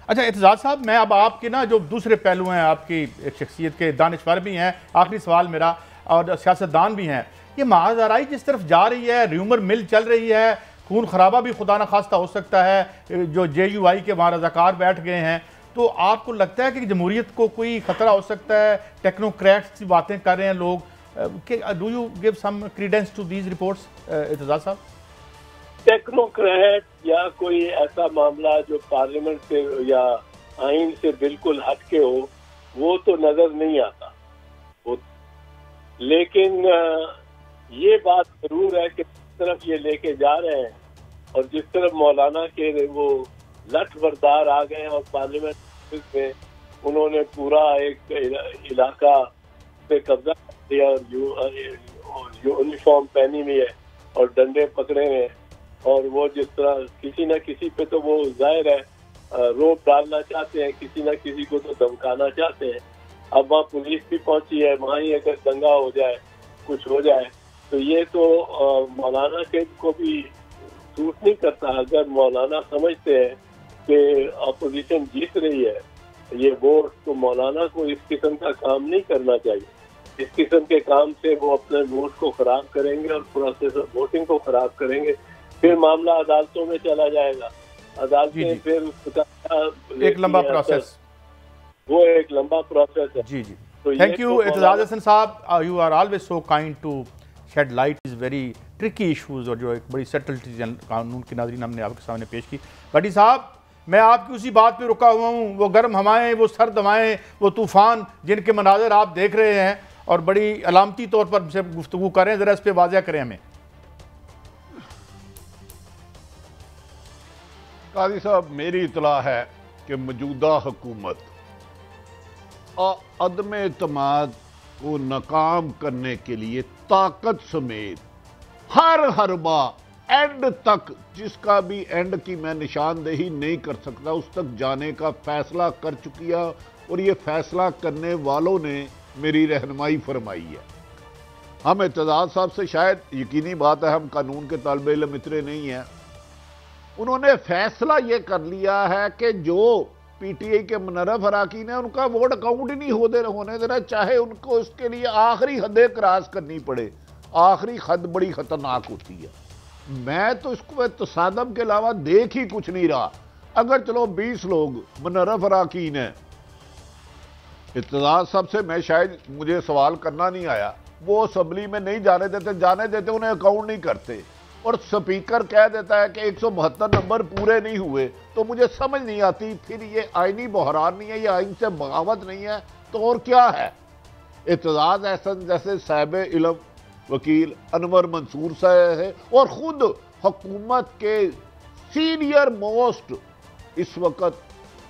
अच्छा एतजाज़ साहब, मैं अब आपके ना जो दूसरे पहलू हैं आपकी शख्सियत के, दानिशवर भी हैं, आखिरी सवाल मेरा, और सियासतदान भी हैं, ये महाजराई जिस तरफ जा रही है, र्यूमर मिल चल रही है, खून खराबा भी खुदा न खास्ता हो सकता है, जो JUI के वहाँ रजाकार बैठ गए हैं, तो आपको लगता है कि जमहूरियत को कोई ख़तरा हो सकता है? टेक्नोक्रेट्स की बातें कर रहे हैं लोग, do you give some credence to these reports Aitzaz साहब? टेक्नोक्रेट या कोई ऐसा मामला जो पार्लियामेंट से या आइन से बिल्कुल हटके हो, वो तो नजर नहीं आता वो। लेकिन ये बात जरूर है कि जिस तरफ ये लेके जा रहे हैं और जिस तरफ मौलाना के वो लठ बरदार आ गए हैं और पार्लियामेंट में उन्होंने पूरा एक इलाका पे कब्जा कर दिया और यूनिफॉर्म पहनी हुई है और डंडे पकड़े हुए हैं, और वो जिस तरह किसी न किसी पे तो वो जाहिर है रोक डालना चाहते हैं, किसी न किसी को तो धमकाना चाहते हैं। अब वहाँ पुलिस भी पहुंची है, वहाँ ही अगर दंगा हो जाए, कुछ हो जाए, तो ये तो मौलाना के को भी सूट नहीं करता। अगर मौलाना समझते हैं कि अपोजिशन जीत रही है ये वोट, तो मौलाना को इस किस्म का काम नहीं करना चाहिए। इस किस्म के काम से वो अपने वोट को खराब करेंगे और प्रोसेस वोटिंग को खराब करेंगे, फिर मामला अदालतों में चला जाएगा, अदालतें फिर उसका एक लंबा प्रोसेस, वो एक लंबा प्रोसेस है। जी जी। तो थैंक यू एतजाज़ हसन साहब, you are always so kind to shed light is very tricky issues, और जो एक बड़ी सटल्टीज कानून की नाज़रीन हमने आपके सामने पेश की। भट्टी साहब, मैं आपकी उसी बात पे रुका हुआ हूँ, वो गर्म हवाएं, वो सर्द हवाएं, वो तूफ़ान जिनके मनाज़र आप देख रहे हैं और बड़ी अलामती तौर पर से गुफ्तगू करें, ज़रा इस पर वाज़ह करें हमें। काजी साहब, मेरी इतला है कि मौजूदा हुकूमत अदम एतमाद को नाकाम करने के लिए ताकत समेत हर हरबा एंड तक, जिसका भी एंड की मैं निशानदेही नहीं कर सकता, उस तक जाने का फैसला कर चुकी है, और ये फैसला करने वालों ने मेरी रहनुमाई फरमाई है। हम एतजाज़ साहब से शायद यकीनी बात है, हम कानून के तालिब इल्म इतने नहीं हैं, उन्होंने फैसला ये कर लिया है कि जो PTI के मुनर्रफ अराकीन है उनका वोट अकाउंट ही नहीं होने देना, चाहे उनको उसके लिए आखिरी हदें क्रॉस करनी पड़े। आखिरी हद बड़ी खतरनाक होती है। मैं तो इसको तसादम के अलावा देख ही कुछ नहीं रहा। अगर चलो 20 लोग मुनर्रफ अराकीन हैं, इत्तेजाज साहब से मैं शायद मुझे सवाल करना नहीं आया, वो असम्बली में नहीं जाने देते, उन्हें अकाउंट नहीं करते, और स्पीकर कह देता है कि 172 नंबर पूरे नहीं हुए, तो मुझे समझ नहीं आती फिर ये आईनी बहरान नहीं है, ये आइन से बगावत नहीं है, तो और क्या है। इत्तेजाज एहसन जैसे साहिब इल्म वकील अनवर मंसूर साहब है और खुद हुकूमत के सीनियर मोस्ट इस वक्त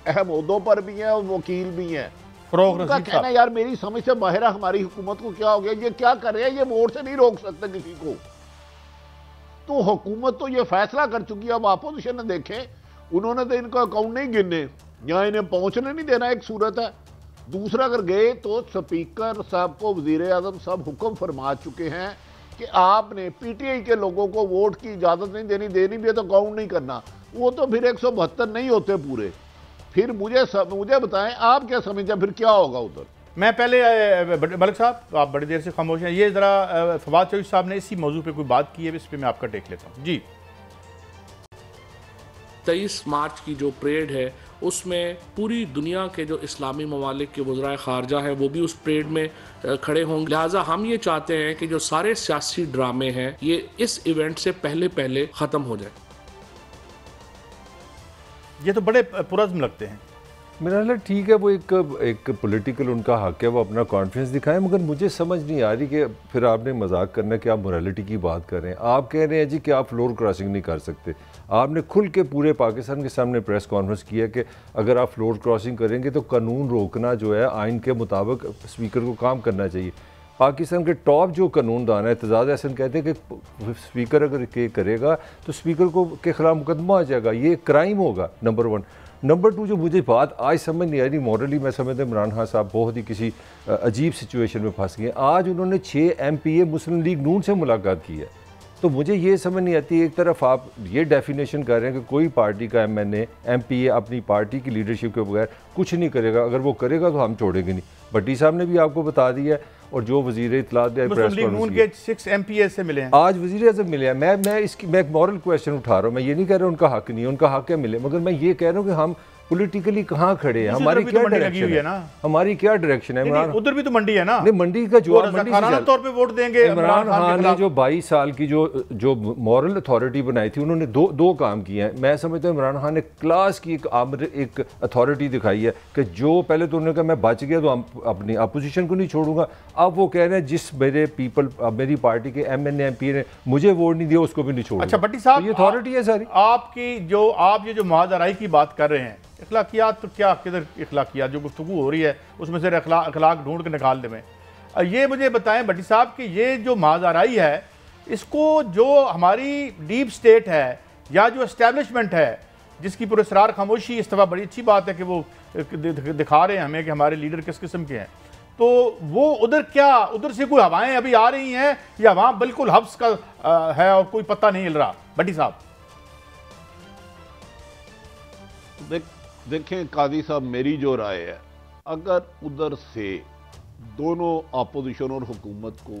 अहम ओहदों पर भी हैं और वकील भी हैं, उनका कहना यार मेरी समझ से बाहर है, हमारी हुकूमत को क्या हो गया, ये क्या कर रहे हैं, ये वोट से नहीं रोक सकते किसी को। तो हुकूमत तो ये फैसला कर चुकी है। अब अपोजिशन ने देखें, उन्होंने तो इनका अकाउंट नहीं गिनने या इन्हें पहुंचने नहीं देना, एक सूरत है। दूसरा, अगर गए तो स्पीकर साहब को वजीर आजम साहब हुक्म फरमा चुके हैं कि आपने PTI के लोगों को वोट की इजाजत नहीं देनी भी है तो अकाउंट नहीं करना। वो तो फिर 172 नहीं होते पूरे। फिर मुझे बताएं आप क्या समझते हैं, फिर क्या होगा उधर। मैं पहले मलिक साहब, आप बड़ी देर से खामोश हैं, ये ज़रा फवाद चौधरी साहब ने इसी मौजू पे कोई बात की है, इस पर मैं आपका टेक लेता हूँ जी। 23 मार्च की जो परेड है उसमें पूरी दुनिया के जो इस्लामी ममालिक के वज़राए ख़ारजा हैं वो भी उस परेड में खड़े होंगे। लिहाजा हम ये चाहते हैं कि जो सारे सियासी ड्रामे हैं ये इस इवेंट से पहले ख़त्म हो जाए। ये तो बड़े पुरज़्म लगते हैं। मेरा ख्याल ठीक है, वो एक पॉलिटिकल उनका हक है, वो अपना कॉन्फिडेंस दिखाएं, मगर मुझे समझ नहीं आ रही कि फिर आपने मजाक करना कि आप मोरालिटी की बात कर रहे हैं। आप कह रहे हैं जी कि आप फ्लोर क्रॉसिंग नहीं कर सकते। आपने खुल के पूरे पाकिस्तान के सामने प्रेस कॉन्फ्रेंस किया कि अगर आप फ्लोर क्रॉसिंग करेंगे तो कानून रोकना जो है आइन के मुताबिक स्पीकर को काम करना चाहिए। पाकिस्तान के टॉप जो कानूनदान है एतजाज़ एहसन कहते हैं कि स्पीकर अगर के करेगा तो स्पीकर को के खिलाफ मुकदमा आ जाएगा, ये क्राइम होगा, नंबर 1। नंबर 2, जो मुझे बात आज समझ नहीं आ रही, मॉरली मैं समझता हूँ इमरान खान साहब बहुत ही किसी अजीब सिचुएशन में फंस गए। आज उन्होंने 6 MPA मुस्लिम लीग नून से मुलाकात की है, तो मुझे ये समझ नहीं आती, एक तरफ आप ये डेफिनेशन कर रहे हैं कि कोई पार्टी का MNA MP अपनी पार्टी की लीडरशिप के बगैर कुछ नहीं करेगा, अगर वो करेगा तो हम छोड़ेंगे नहीं। भट्टी साहब ने भी आपको बता दिया है, और जो वजीर इत्तलात के 6 MPs से मिले हैं, आज वजीर आज़म मिले हैं। मैं एक मॉरल क्वेश्चन उठा रहा हूँ, मैं ये नहीं कह रहा उनका हक नहीं है, उनका हक है मिले, मगर मैं ये कह रहा हूँ कि हम पॉलिटिकली कहाँ खड़े हैं, हमारी क्या डायरेक्शन है ना, हमारी क्या डायरेक्शन है। उधर भी तो मंडी है ना, नहीं मंडी का जवाब मंडी तौर पे वोट देंगे। इमरान खान ने जो 22 साल की जो मॉरल अथॉरिटी बनाई थी, उन्होंने दो काम किए हैं। मैं समझता हूँ इमरान खान ने क्लास की एक अथॉरिटी दिखाई है कि जो पहले तो उन्होंने कहा मैं बच गया तो अपनी अपोजिशन को नहीं छोड़ूंगा, अब वो कह रहे हैं जिस मेरी पार्टी के MNA MP ने मुझे वोट नहीं दिया उसको भी नहीं छोड़ूंगा। अच्छा भट्टी साहब, ये अथॉरिटी है सारी आपकी, जो आप ये जो मुआज़राई की बात कर रहे हैं, इखलाकियात तो क्या, किधर इखलाकियात, जो गुफ्तगू हो रही है उसमें से अखलाक ढूंढ के निकाल दें। ये मुझे बताएं भट्टी साहब कि ये जो मुआज़राई है, इसको जो हमारी डीप स्टेट है या जो एस्टेब्लिशमेंट है जिसकी पुरस्कार खामोशी, इस दफ़ा बड़ी अच्छी बात है कि वो दिखा रहे हैं हमें कि हमारे लीडर किस किस्म के हैं, तो वो उधर से कोई हवाएं अभी आ रही हैं या वहाँ बिल्कुल हब्स का है और कोई पता नहीं हिल रहा? भट्टी साहब देखें काजी साहब, मेरी जो राय है, अगर उधर से दोनों अपोजिशन और हुकूमत को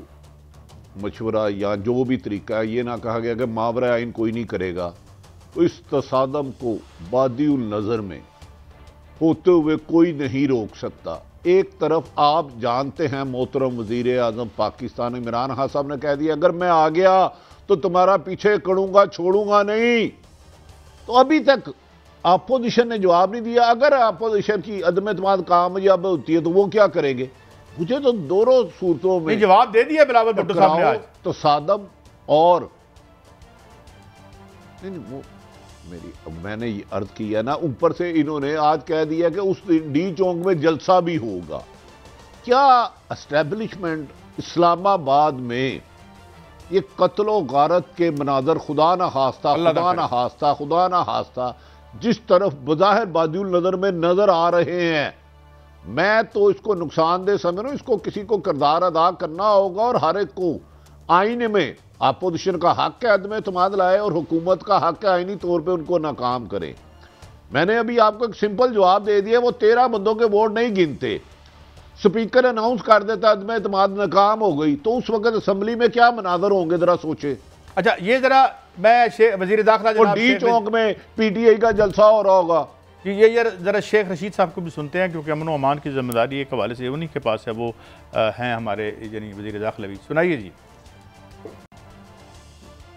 मशवरा या जो भी तरीका है, ये ना कहा गया कि मावरा आइन कोई नहीं करेगा, तो इस तसादम को बादिउल नज़र में होते हुए कोई नहीं रोक सकता। एक तरफ आप जानते हैं मोहतरम वज़ीर आज़म पाकिस्तान इमरान खान साहब ने कह दिया अगर मैं आ गया तो तुम्हारा पीछे करूँगा, छोड़ूंगा नहीं। तो अभी तक अपोजिशन ने जवाब नहीं दिया। अगर अपोजिशन की अदम एतमाद कामयाब होती है तो वो क्या करेंगे? मुझे तो दोनों सूरतों में जवाब दे दिया बिलावल भुट्टो साहब ने आज। तो सादम और नहीं वो मैंने ये अर्ज किया ना, ऊपर से इन्होंने आज कह दिया कि उस डी चौक में जलसा भी होगा। क्या एस्टेब्लिशमेंट इस्लामाबाद में ये कत्लो गारत के मनाजर खुदा ना हास्ता जिस तरफ बज़ाहिर बादिउल नज़र में नजर आ रहे हैं, मैं तो इसको नुकसानदेह समझ रहा हूं। इसको किसी को किरदार अदा करना होगा और हर एक को आईने में अपोजिशन का हक है अदम एतमाद लाए और हुकूमत का हक है आईनी तौर पे उनको नाकाम करे। मैंने अभी आपको एक सिंपल जवाब दे दिया, वो 13 बंदों के वोट नहीं गिनते, स्पीकर अनाउंस कर देता अदम एतमाद नाकाम हो गई, तो उस वक्त असम्बली में क्या मनाजर होंगे जरा सोचे। अच्छा ये जरा मैं वजीर दाखिला डी चौक में PTI का जलसा हो रहा होगा। ये यार जरा शेख रशीद साहब को भी सुनते हैं, क्योंकि अमन व अमान की जिम्मेदारी एक हवाले से उन्हीं के पास है, वो हैं हमारे यानी वजीर दाखिला भी। सुनाइए जी।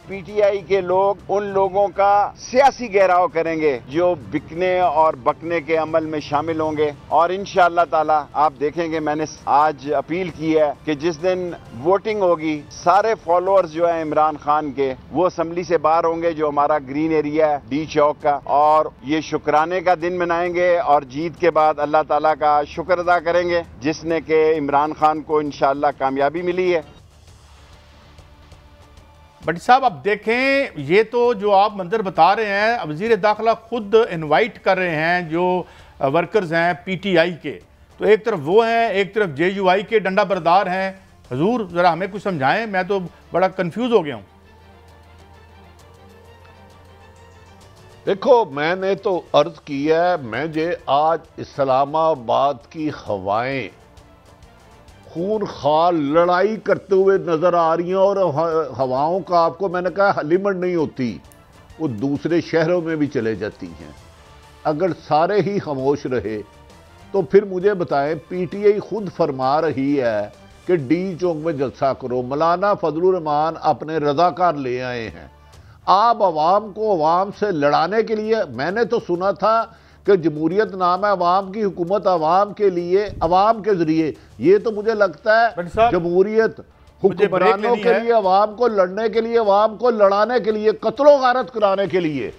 PTI के लोग उन लोगों का सियासी घेराव करेंगे जो बिकने और बकने के अमल में शामिल होंगे, और इंशाअल्लाह ताला आप देखेंगे, मैंने आज अपील की है कि जिस दिन वोटिंग होगी सारे फॉलोअर्स जो है इमरान खान के वो असम्बली से बाहर होंगे, जो हमारा ग्रीन एरिया है डी चौक का, और ये शुक्राने का दिन मनाएंगे और जीत के बाद अल्लाह ताला का शुक्र अदा करेंगे जिसने के इमरान खान को इंशाअल्लाह कामयाबी मिली है। भट्टी साहब अब देखें, ये तो जो आप मंजर बता रहे हैं, वज़ीर दाखिला खुद इनवाइट कर रहे हैं जो वर्कर्स हैं PTI के, तो एक तरफ वो हैं, एक तरफ JUI के डंडा बरदार हैं। हुजूर ज़रा हमें कुछ समझाएं, मैं तो बड़ा कंफ्यूज हो गया हूँ। देखो मैंने तो अर्ज किया है, मुझे आज इस्लामाबाद की हवाएं खून खाल लड़ाई करते हुए नजर आ रही हैं, और हवाओं का आपको मैंने कहा लिमिट नहीं होती, वो दूसरे शहरों में भी चले जाती हैं। अगर सारे ही खामोश रहे तो फिर मुझे बताएं, PTI खुद फरमा रही है कि डी चौक में जलसा करो, मौलाना फजलुर रहमान अपने रजाकार ले आए हैं। आप अवाम को अवाम से लड़ाने के लिए, मैंने तो सुना था कि जमहूरियत नाम है अवाम की हुकूमत, अवाम के लिए अवाम के जरिए, ये तो मुझे लगता है जमहूरियत हुक्मरानों के लिए, अवाम को लड़ने के लिए, अवाम को लड़ाने के लिए, कत्लो गारत कराने के लिए।